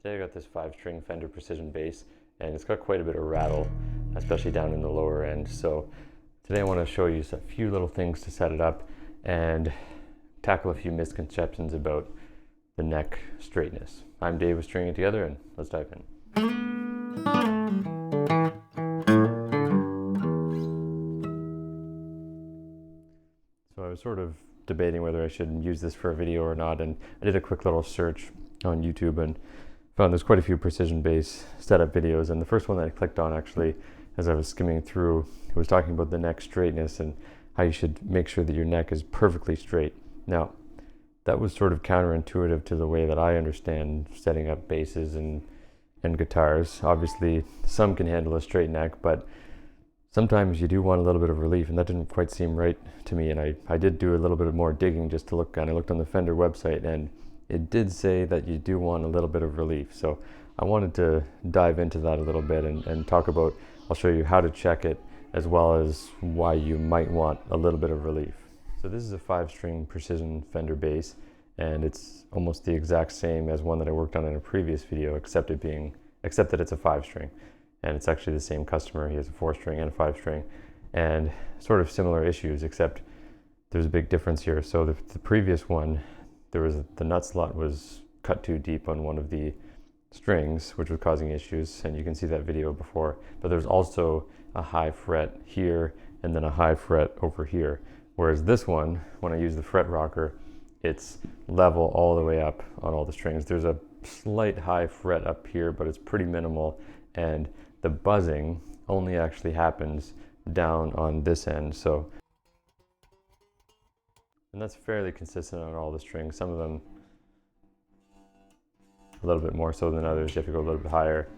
Today I got this 5-string Fender Precision bass, and it's got quite a bit of rattle, especially down in the lower end. So today I want to show you a few little things to set it up and tackle a few misconceptions about the neck straightness. I'm Dave with Stringing It Together, and let's dive in. So I was sort of debating whether I should use this for a video or not, and I did a quick little search on YouTube and found there's quite a few precision bass setup videos, and the first one that I clicked on, actually, as I was skimming through, it was talking about the neck straightness and how you should make sure that your neck is perfectly straight. Now, that was sort of counterintuitive to the way that I understand setting up basses and guitars. Obviously, some can handle a straight neck, but sometimes you do want a little bit of relief, and that didn't quite seem right to me. And I did do a little bit of more digging just to look, and I looked on the Fender website, and it did say that you do want a little bit of relief. So I wanted to dive into that a little bit and talk about, I'll show you how to check it, as well as why you might want a little bit of relief. So this is a 5-string precision Fender bass, and it's almost the exact same as one that I worked on in a previous video, except that it's a 5-string. And it's actually the same customer. He has a 4-string and a 5-string, and sort of similar issues, except there's a big difference here. So the previous one, the nut slot was cut too deep on one of the strings, which was causing issues, and you can see that video before. But there's also a high fret here and then a high fret over here. Whereas this one, when I use the fret rocker, it's level all the way up on all the strings. There's a slight high fret up here, but it's pretty minimal, and the buzzing only actually happens down on this end. And that's fairly consistent on all the strings. Some of them a little bit more so than others. You have to go a little bit higher.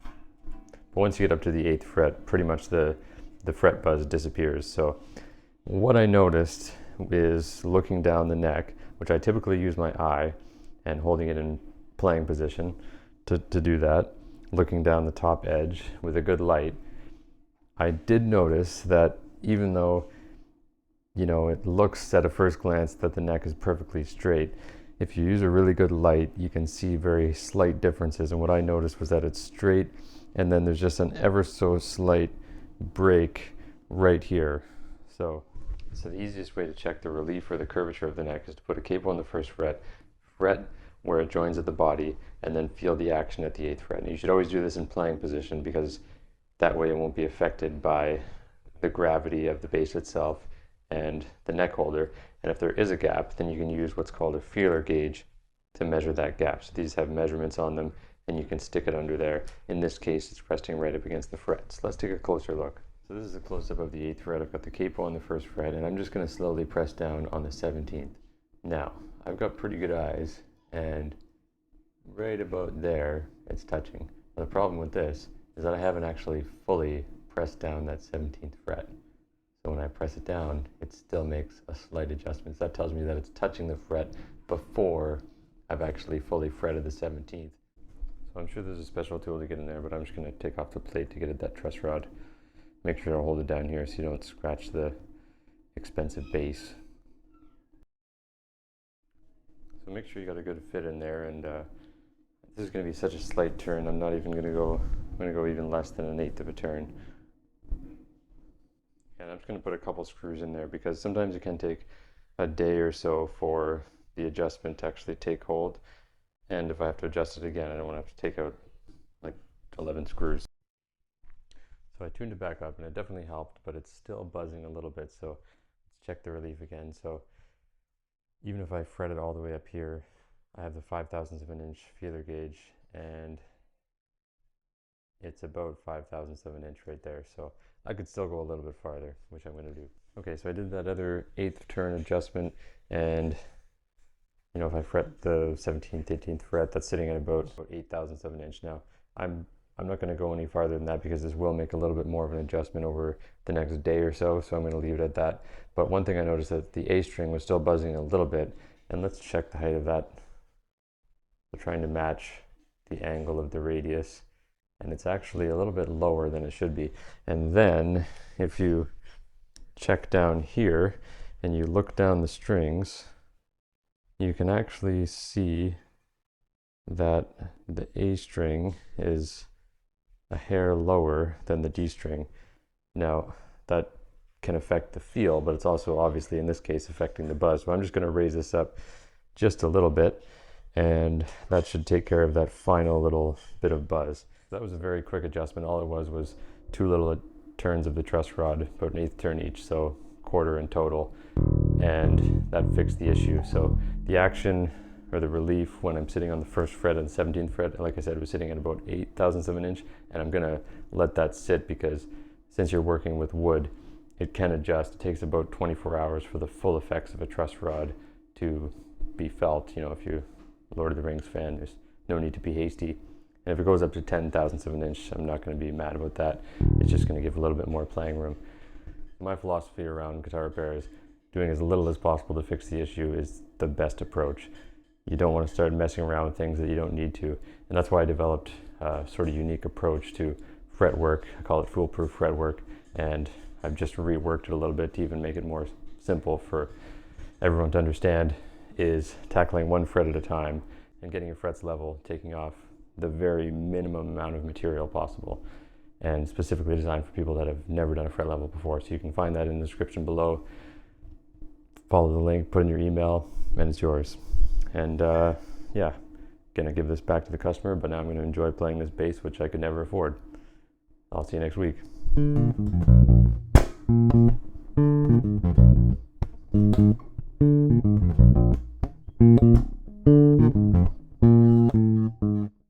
But once you get up to the 8th fret, pretty much the fret buzz disappears. So what I noticed is, looking down the neck, which I typically use my eye and holding it in playing position to do that, looking down the top edge with a good light, I did notice that even though, you know, it looks at a first glance that the neck is perfectly straight, if you use a really good light, you can see very slight differences. And what I noticed was that it's straight, and then there's just an ever so slight break right here. So the easiest way to check the relief or the curvature of the neck is to put a capo on the 1st fret where it joins at the body, and then feel the action at the 8th fret. And you should always do this in playing position, because that way it won't be affected by the gravity of the bass itself and the neck holder. And if there is a gap, then you can use what's called a feeler gauge to measure that gap. So these have measurements on them, and you can stick it under there. In this case, it's resting right up against the frets. Let's take a closer look. So this is a close-up of the 8th fret. I've got the capo on the 1st fret, and I'm just going to slowly press down on the 17th. Now, I've got pretty good eyes, and right about there, it's touching. Now, the problem with this is that I haven't actually fully pressed down that 17th fret. So when I press it down, it still makes a slight adjustment. So that tells me that it's touching the fret before I've actually fully fretted the 17th. So I'm sure there's a special tool to get in there, but I'm just going to take off the plate to get at that truss rod. Make sure to hold it down here so you don't scratch the expensive bass. So make sure you got a good fit in there, and this is going to be such a slight turn. I'm not even going to go, I'm going to go even less than an 1/8 of a turn. And I'm just going to put a couple screws in there, because sometimes it can take a day or so for the adjustment to actually take hold. And if I have to adjust it again, I don't want to have to take out like 11 screws. So I tuned it back up, and it definitely helped, but it's still buzzing a little bit. So let's check the relief again. So even if I fret it all the way up here, I have the 5/1000 of an inch feeler gauge, and it's about 5/1000 of an inch right there. So I could still go a little bit farther, which I'm going to do. Okay, so I did that other 8th turn adjustment, and you know, if I fret the 17th, 18th fret, that's sitting at about 8/1000 of an inch. Now, I'm not going to go any farther than that, because this will make a little bit more of an adjustment over the next day or so, so I'm going to leave it at that. But one thing I noticed, that the A string was still buzzing a little bit, and let's check the height of that. We're trying to match the angle of the radius, and it's actually a little bit lower than it should be. And then if you check down here and you look down the strings, you can actually see that the A string is a hair lower than the D string. Now, that can affect the feel, but it's also obviously in this case affecting the buzz. So I'm just going to raise this up just a little bit, and that should take care of that final little bit of buzz. That was a very quick adjustment. All it was 2 little turns of the truss rod, about an 1/8 turn each, so 1/4 in total, and that fixed the issue. So the action or the relief when I'm sitting on the 1st fret and 17th fret, like I said, was sitting at about 1/8 of an inch, and I'm gonna let that sit because since you're working with wood, it can adjust. It takes about 24 hours for the full effects of a truss rod to be felt. You know, if you're a Lord of the Rings fan, there's no need to be hasty. And if it goes up to 10/1000 of an inch, I'm not going to be mad about that. It's just going to give a little bit more playing room. My philosophy around guitar repair is doing as little as possible to fix the issue is the best approach. You don't want to start messing around with things that you don't need to. And that's why I developed a sort of unique approach to fretwork. I call it foolproof fretwork. And I've just reworked it a little bit to even make it more simple for everyone to understand, is tackling 1 fret at a time and getting your frets level, taking off the very minimum amount of material possible, and specifically designed for people that have never done a fret level before. So you can find that in the description below. Follow the link, put in your email, and it's yours. And yeah, gonna give this back to the customer, but now I'm gonna enjoy playing this bass, which I could never afford. I'll see you next week.